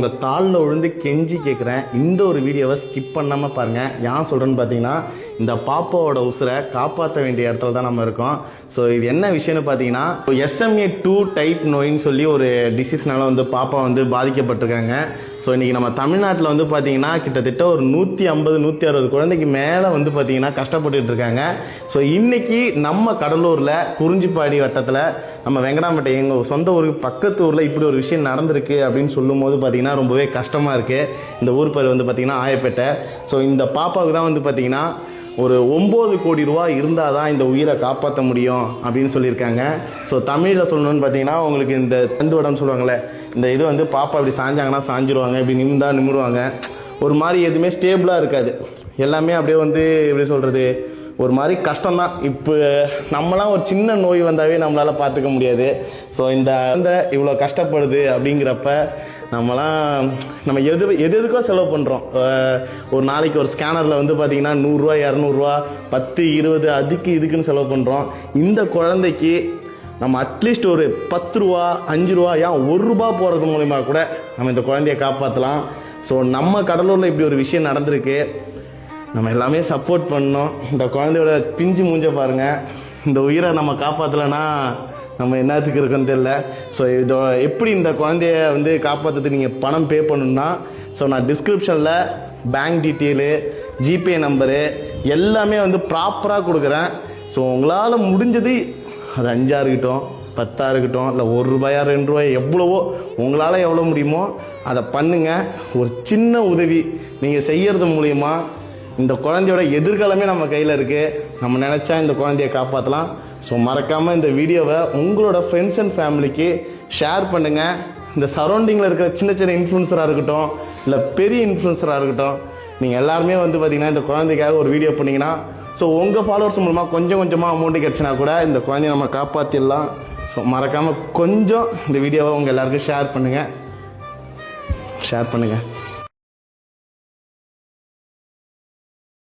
உங்கள் தாளில் விழுந்து கெஞ்சி கேட்குறேன், இந்த ஒரு வீடியோவை ஸ்கிப் பண்ணாமல் பாருங்கள். ஏன் சொல்கிறேன்னு பார்த்தீங்கன்னா, இந்த பாப்பாவோட உசுரை காப்பாற்ற வேண்டிய இடத்துல தான் நம்ம இருக்கோம். ஸோ இது என்ன விஷயம்னு பார்த்தீங்கன்னா, SMA2 டைப் நோயின்னு சொல்லி ஒரு டிசீஸ்னால வந்து பாப்பா வந்து பாதிக்கப்பட்டிருக்காங்க. ஸோ இன்றைக்கி நம்ம தமிழ்நாட்டில் வந்து பார்த்திங்கன்னா கிட்டத்தட்ட ஒரு 150-160 குழந்தைக்கு மேலே வந்து பார்த்திங்கன்னா கஷ்டப்பட்டுட்டு இருக்காங்க. ஸோ இன்றைக்கி நம்ம கடலூரில் குறிஞ்சிப்பாடி வட்டத்தில் நம்ம வெங்கடாம்பேட்டை எங்கள் சொந்த ஊருக்கு பக்கத்து ஊரில் இப்படி ஒரு விஷயம் நடந்திருக்கு அப்படின்னு சொல்லும் போது பார்த்திங்கன்னா ரொம்பவே கஷ்டமாக இருக்குது. இந்த ஊர் பேர் வந்து பார்த்திங்கன்னா ஆயப்பேட்டை. ஸோ இந்த பாப்பாவுக்கு தான் வந்து பார்த்திங்கன்னா ஒரு 9 கோடி ரூபா இருந்தால் தான் இந்த உயிரை காப்பாற்ற முடியும் அப்படின்னு சொல்லியிருக்காங்க. ஸோ தமிழில் சொல்லணும்னு பார்த்தீங்கன்னா உங்களுக்கு இந்த தண்டு வடம்னு சொல்லுவாங்களே, இந்த இது வந்து பாப்பா இப்படி சாஞ்சாங்கன்னா சாஞ்சிருவாங்க, இப்படி நிமிருவாங்க. ஒரு மாதிரி எதுவுமே ஸ்டேபிளாக இருக்காது, எல்லாமே அப்படியே வந்து எப்படி சொல்கிறது, ஒரு மாதிரி கஷ்டம்தான். இப்போ நம்மளாம் ஒரு சின்ன நோய் வந்தாவே நம்மளால் பார்த்துக்க முடியாது. ஸோ இந்த இவ்வளோ கஷ்டப்படுது அப்படிங்கிறப்ப நம்ம எதுக்கோ செலவு பண்ணுறோம். ஒரு நாளைக்கு ஒரு ஸ்கேனரில் வந்து பார்த்திங்கன்னா 100 ரூபா 200 ரூபா 10 20 அதுக்கு இதுக்குன்னு செலவு பண்ணுறோம். இந்த குழந்தைக்கு நம்ம அட்லீஸ்ட் ஒரு 10 ரூபா 5 ரூபா ஏன் 1 ரூபா போகிறது மூலிமா கூட நம்ம இந்த குழந்தைய காப்பாற்றலாம். ஸோ நம்ம கடலூரில் இப்படி ஒரு விஷயம் நடந்திருக்கு, நம்ம எல்லாமே சப்போர்ட் பண்ணோம். இந்த குழந்தையோட பிஞ்சு மூஞ்ச பாருங்கள், இந்த உயிரை நம்ம காப்பாற்றலைன்னா நம்ம என்னத்துக்கு இருக்குன்னு தெரியல. ஸோ இதோ எப்படி இந்த குழந்தைய வந்து காப்பாற்றுறதுக்கு நீங்கள் பணம் பே பண்ணணுன்னா, ஸோ நான் டிஸ்கிரிப்ஷனில் பேங்க் டீட்டெயிலு, ஜிபே நம்பரு எல்லாமே வந்து ப்ராப்பராக கொடுக்குறேன். ஸோ உங்களால் முடிஞ்சது அது 5 இருக்கட்டும் 10 இருக்கட்டும், இல்லை 1 ரூபாயா 2 ரூபாய் எவ்வளவோ உங்களால் எவ்வளோ முடியுமோ அதை பண்ணுங்கள். ஒரு சின்ன உதவி நீங்கள் செய்கிறது மூலிமா இந்த குழந்தையோட எதிர்காலமே நம்ம கையில் இருக்குது. நம்ம நினச்சா இந்த குழந்தைய காப்பாற்றலாம். ஸோ மறக்காமல் இந்த வீடியோவை உங்களோட ஃப்ரெண்ட்ஸ் அண்ட் ஃபேமிலிக்கு ஷேர் பண்ணுங்கள். இந்த சரௌண்டிங்கில் இருக்கிற சின்ன சின்ன இன்ஃப்ளூன்சராக இருக்கட்டும், இல்லை பெரிய இன்ஃப்ளூன்சராக இருக்கட்டும், நீங்கள் எல்லாருமே வந்து பார்த்திங்கன்னா இந்த குழந்தைக்காக ஒரு வீடியோ பண்ணிங்கன்னா, ஸோ உங்கள் ஃபாலோவர்ஸ் மூலமாக கொஞ்சமாக அமௌண்ட்டு கிடச்சினா கூட இந்த குழந்தைய நம்ம காப்பாற்றிடலாம். ஸோ மறக்காமல் கொஞ்சம் இந்த வீடியோவை உங்கள் எல்லாருக்கும் ஷேர் பண்ணுங்கள்.